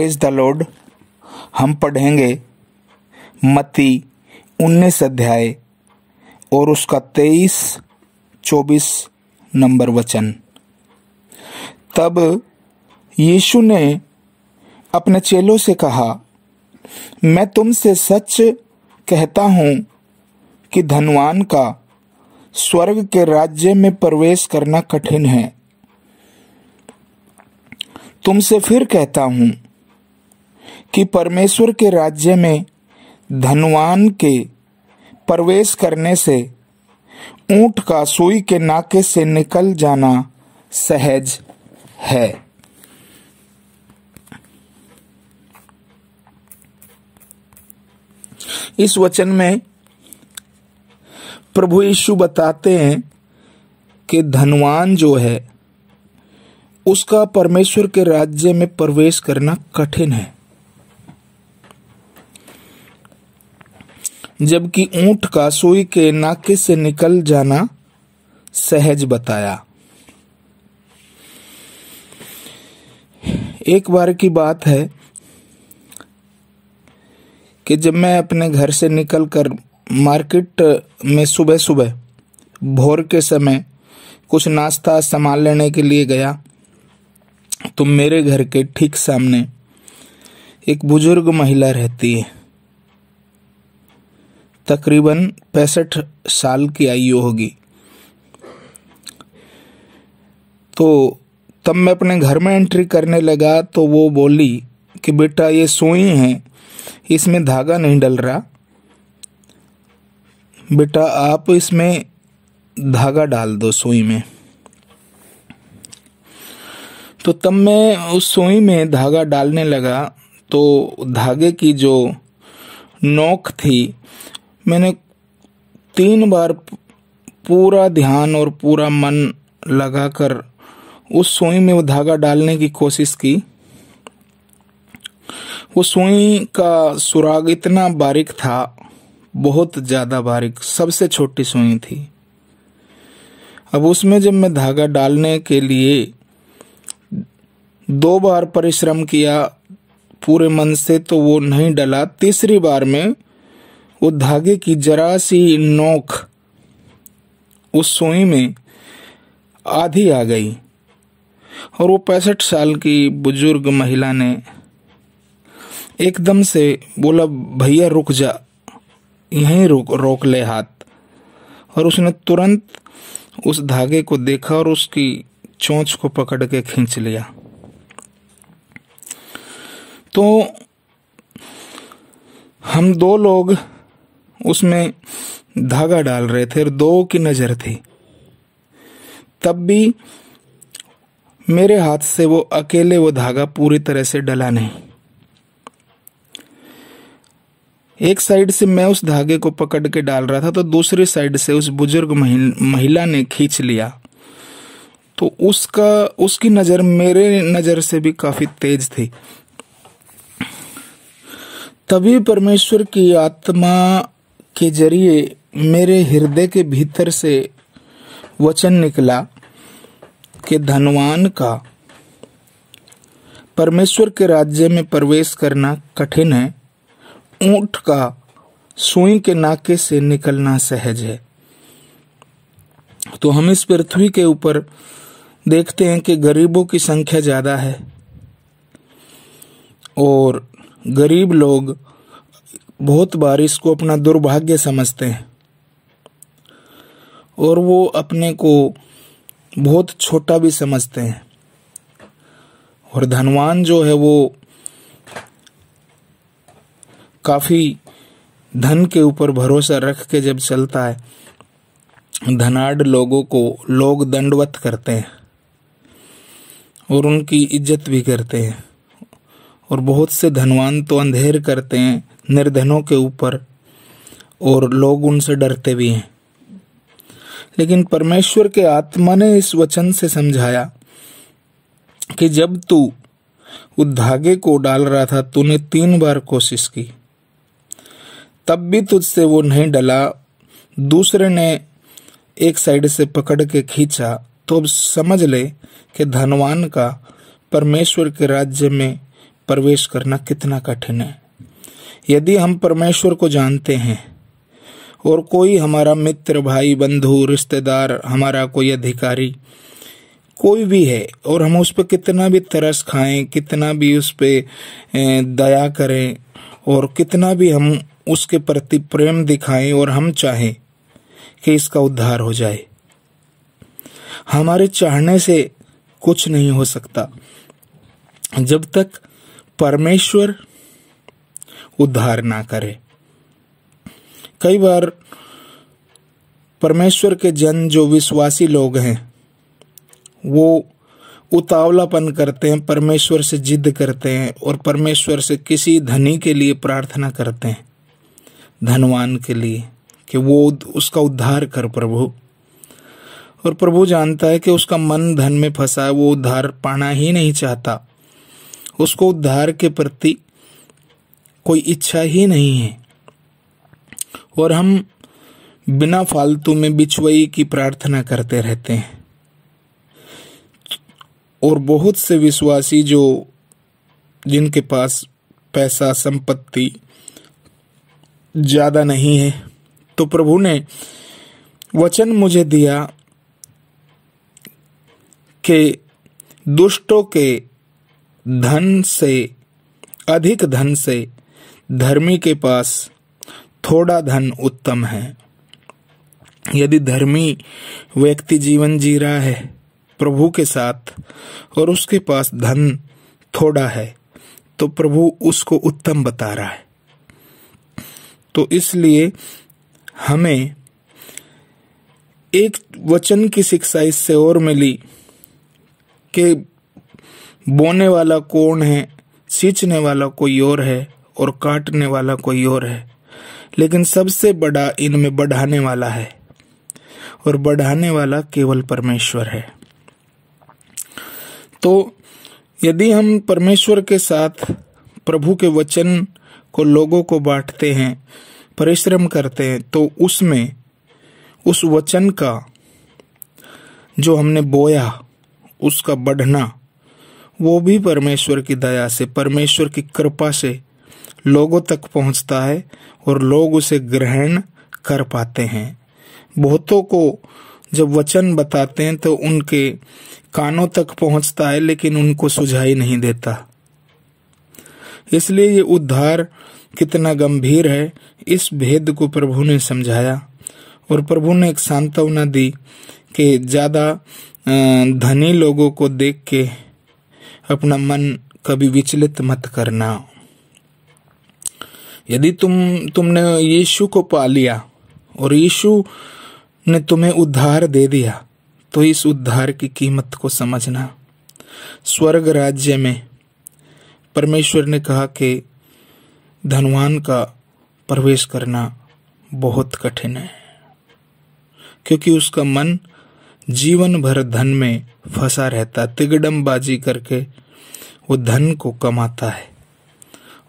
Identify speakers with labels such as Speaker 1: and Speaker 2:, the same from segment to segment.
Speaker 1: Praise the Lord. हम पढ़ेंगे मत्ती 19 अध्याय और उसका 23-24 नंबर वचन। तब यीशु ने अपने चेलों से कहा, मैं तुमसे सच कहता हूं कि धनवान का स्वर्ग के राज्य में प्रवेश करना कठिन है। तुमसे फिर कहता हूं कि परमेश्वर के राज्य में धनवान के प्रवेश करने से ऊंट का सुई के नाके से निकल जाना सहज है। इस वचन में प्रभु यीशु बताते हैं कि धनवान जो है उसका परमेश्वर के राज्य में प्रवेश करना कठिन है, जबकि ऊंट का सुई के नाके से निकल जाना सहज बताया। एक बार की बात है कि जब मैं अपने घर से निकलकर मार्केट में सुबह सुबह भोर के समय कुछ नाश्ता सामान लेने के लिए गया, तो मेरे घर के ठीक सामने एक बुजुर्ग महिला रहती है। तकरीबन 65 साल की आयु होगी। तो तब मैं अपने घर में एंट्री करने लगा तो वो बोली कि बेटा ये सुई है, इसमें धागा नहीं डल रहा, बेटा आप इसमें धागा डाल दो सुई में। तो तब मैं उस सुई में धागा डालने लगा तो धागे की जो नोक थी, मैंने 3 बार पूरा ध्यान और पूरा मन लगाकर उस सुई में वो धागा डालने की कोशिश की। वो सुई का सुराग इतना बारीक था, बहुत ज्यादा बारीक, सबसे छोटी सुई थी। अब उसमें जब मैं धागा डालने के लिए 2 बार परिश्रम किया पूरे मन से तो वो नहीं डला। तीसरी बार में वो धागे की जरा सी नोक उस सुई में आधी आ गई और वो 65 साल की बुजुर्ग महिला ने एकदम से बोला, भैया रुक जा, यहीं रोक ले हाथ। और उसने तुरंत उस धागे को देखा और उसकी चोंच को पकड़ के खींच लिया। तो हम 2 लोग उसमें धागा डाल रहे थे और 2 की नजर थी। तब भी मेरे हाथ से वो अकेले वो धागा पूरी तरह से डला नहीं। एक साइड से मैं उस धागे को पकड़ के डाल रहा था तो दूसरी साइड से उस बुजुर्ग महिला ने खींच लिया। तो उसकी नजर मेरे नजर से भी काफी तेज थी। तभी परमेश्वर की आत्मा के जरिए मेरे हृदय के भीतर से वचन निकला कि धनवान का परमेश्वर के राज्य में प्रवेश करना कठिन है, ऊंट का सुई के नाके से निकलना सहज है। तो हम इस पृथ्वी के ऊपर देखते हैं कि गरीबों की संख्या ज्यादा है और गरीब लोग बहुत बार इसको अपना दुर्भाग्य समझते हैं और वो अपने को बहुत छोटा भी समझते हैं। और धनवान जो है वो काफी धन के ऊपर भरोसा रख के जब चलता है, धनाढ़ लोगों को लोग दंडवत करते हैं और उनकी इज्जत भी करते हैं। और बहुत से धनवान तो अंधेर करते हैं निर्धनों के ऊपर और लोग उनसे डरते भी हैं। लेकिन परमेश्वर के आत्मा ने इस वचन से समझाया कि जब तू उस धागे को डाल रहा था, तूने 3 बार कोशिश की, तब भी तुझसे वो नहीं डला। दूसरे ने एक साइड से पकड़ के खींचा, तो अब समझ ले कि धनवान का परमेश्वर के राज्य में प्रवेश करना कितना कठिन है। यदि हम परमेश्वर को जानते हैं और कोई हमारा मित्र, भाई, बंधु, रिश्तेदार, हमारा कोई अधिकारी कोई भी है और हम उस पर कितना भी तरस खाएं, कितना भी उस पर दया करें और कितना भी हम उसके प्रति प्रेम दिखाएं और हम चाहें कि इसका उद्धार हो जाए, हमारे चाहने से कुछ नहीं हो सकता जब तक परमेश्वर उद्धार ना करे। कई बार परमेश्वर के जन जो विश्वासी लोग हैं वो उतावलापन करते हैं, परमेश्वर से जिद करते हैं और परमेश्वर से किसी धनी के लिए प्रार्थना करते हैं, धनवान के लिए, कि वो उसका उद्धार कर प्रभु। और प्रभु जानता है कि उसका मन धन में फंसा है, वो उद्धार पाना ही नहीं चाहता, उसको उद्धार के प्रति कोई इच्छा ही नहीं है। और हम बिना फालतू में बिचवई की प्रार्थना करते रहते हैं। और बहुत से विश्वासी जिनके पास पैसा, संपत्ति ज्यादा नहीं है, तो प्रभु ने वचन मुझे दिया कि दुष्टों के धन से, अधिक धन से धर्मी के पास थोड़ा धन उत्तम है। यदि धर्मी व्यक्ति जीवन जी रहा है प्रभु के साथ और उसके पास धन थोड़ा है, तो प्रभु उसको उत्तम बता रहा है। तो इसलिए हमें एक वचन की शिक्षा इससे और मिली कि बोने वाला कौन है, सींचने वाला कोई और है और काटने वाला कोई और है, लेकिन सबसे बड़ा इनमें बढ़ाने वाला है और बढ़ाने वाला केवल परमेश्वर है। तो यदि हम परमेश्वर के साथ प्रभु के वचन को लोगों को बांटते हैं, परिश्रम करते हैं, तो उसमें उस वचन का जो हमने बोया उसका बढ़ना वो भी परमेश्वर की दया से, परमेश्वर की कृपा से लोगों तक पहुंचता है और लोग उसे ग्रहण कर पाते हैं। बहुतों को जब वचन बताते हैं तो उनके कानों तक पहुंचता है, लेकिन उनको सुझाई नहीं देता। इसलिए ये उद्धार कितना गंभीर है, इस भेद को प्रभु ने समझाया और प्रभु ने एक सांत्वना दी कि ज्यादा धनी लोगों को देख के अपना मन कभी विचलित मत करना। यदि तुमने यीशु को पा लिया और यीशु ने तुम्हें उद्धार दे दिया, तो इस उद्धार की कीमत को समझना। स्वर्ग राज्य में परमेश्वर ने कहा कि धनवान का प्रवेश करना बहुत कठिन है, क्योंकि उसका मन जीवन भर धन में फंसा रहता, तिगड़मबाजी करके वो धन को कमाता है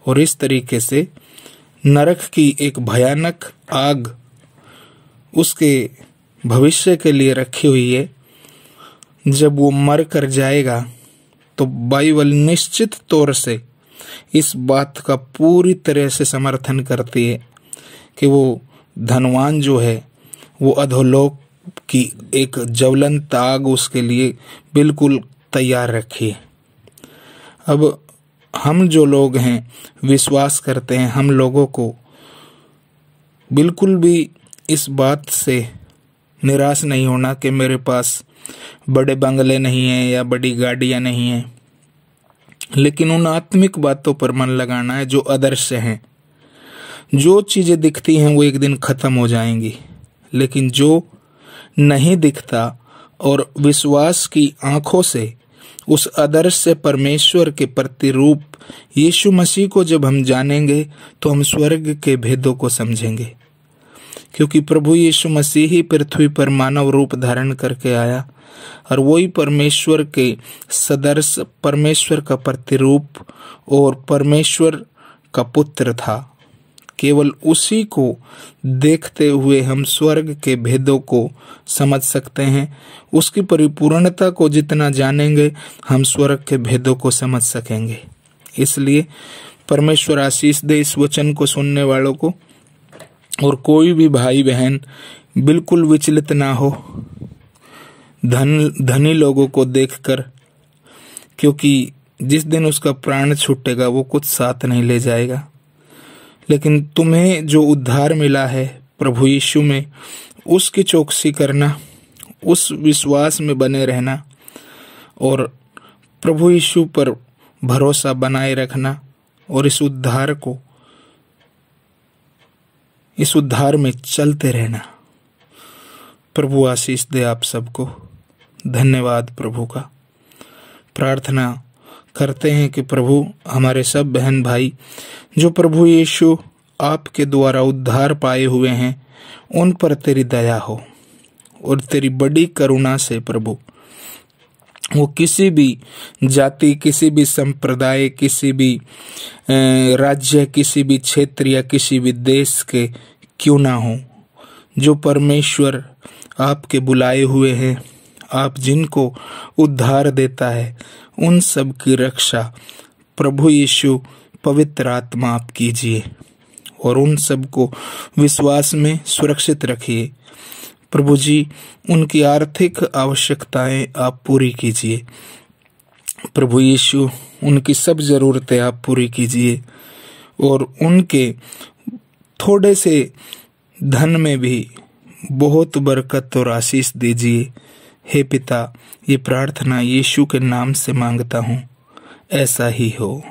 Speaker 1: और इस तरीके से नरक की एक भयानक आग उसके भविष्य के लिए रखी हुई है। जब वो मर कर जाएगा तो बाइबल निश्चित तौर से इस बात का पूरी तरह से समर्थन करती है कि वो धनवान जो है वो अधोलोक की एक ज्वलंत आग उसके लिए बिल्कुल तैयार रखी है। अब हम जो लोग हैं विश्वास करते हैं, हम लोगों को बिल्कुल भी इस बात से निराश नहीं होना कि मेरे पास बड़े बंगले नहीं हैं या बड़ी गाड़ियां नहीं हैं, लेकिन उन आत्मिक बातों पर मन लगाना है जो अदृश्य हैं। जो चीजें दिखती हैं वो एक दिन खत्म हो जाएंगी, लेकिन जो नहीं दिखता और विश्वास की आंखों से उस अदृश्य परमेश्वर के प्रतिरूप यीशु मसीह को जब हम जानेंगे तो हम स्वर्ग के भेदों को समझेंगे, क्योंकि प्रभु यीशु मसीह ही पृथ्वी पर मानव रूप धारण करके आया और वही परमेश्वर के सदृश, परमेश्वर का प्रतिरूप और परमेश्वर का पुत्र था। केवल उसी को देखते हुए हम स्वर्ग के भेदों को समझ सकते हैं। उसकी परिपूर्णता को जितना जानेंगे हम स्वर्ग के भेदों को समझ सकेंगे। इसलिए परमेश्वर आशीष दे इस वचन को सुनने वालों को, और कोई भी भाई बहन बिल्कुल विचलित ना हो धनी लोगों को देखकर, क्योंकि जिस दिन उसका प्राण छूटेगा वो कुछ साथ नहीं ले जाएगा। लेकिन तुम्हें जो उद्धार मिला है प्रभु यीशु में, उसकी चौकसी करना, उस विश्वास में बने रहना और प्रभु यीशु पर भरोसा बनाए रखना, और इस उद्धार में चलते रहना। प्रभु आशीष दे आप सबको। धन्यवाद प्रभु का। प्रार्थना करते हैं कि प्रभु हमारे सब बहन भाई जो प्रभु यीशु आपके द्वारा उद्धार पाए हुए हैं, उन पर तेरी दया हो, और तेरी बड़ी करुणा से प्रभु वो किसी भी जाति, किसी भी संप्रदाय, किसी भी राज्य, किसी भी क्षेत्र या किसी भी देश के क्यों ना हो, जो परमेश्वर आपके बुलाए हुए हैं, आप जिनको उद्धार देता है, उन सब की रक्षा प्रभु यीशु पवित्र आत्मा आप कीजिए, और उन सब को विश्वास में सुरक्षित रखिए। प्रभु जी, उनकी आर्थिक आवश्यकताएं आप पूरी कीजिए। प्रभु यीशु, उनकी सब ज़रूरतें आप पूरी कीजिए, और उनके थोड़े से धन में भी बहुत बरकत और आशीष दीजिए। हे पिता, ये प्रार्थना यीशु के नाम से मांगता हूँ, ऐसा ही हो।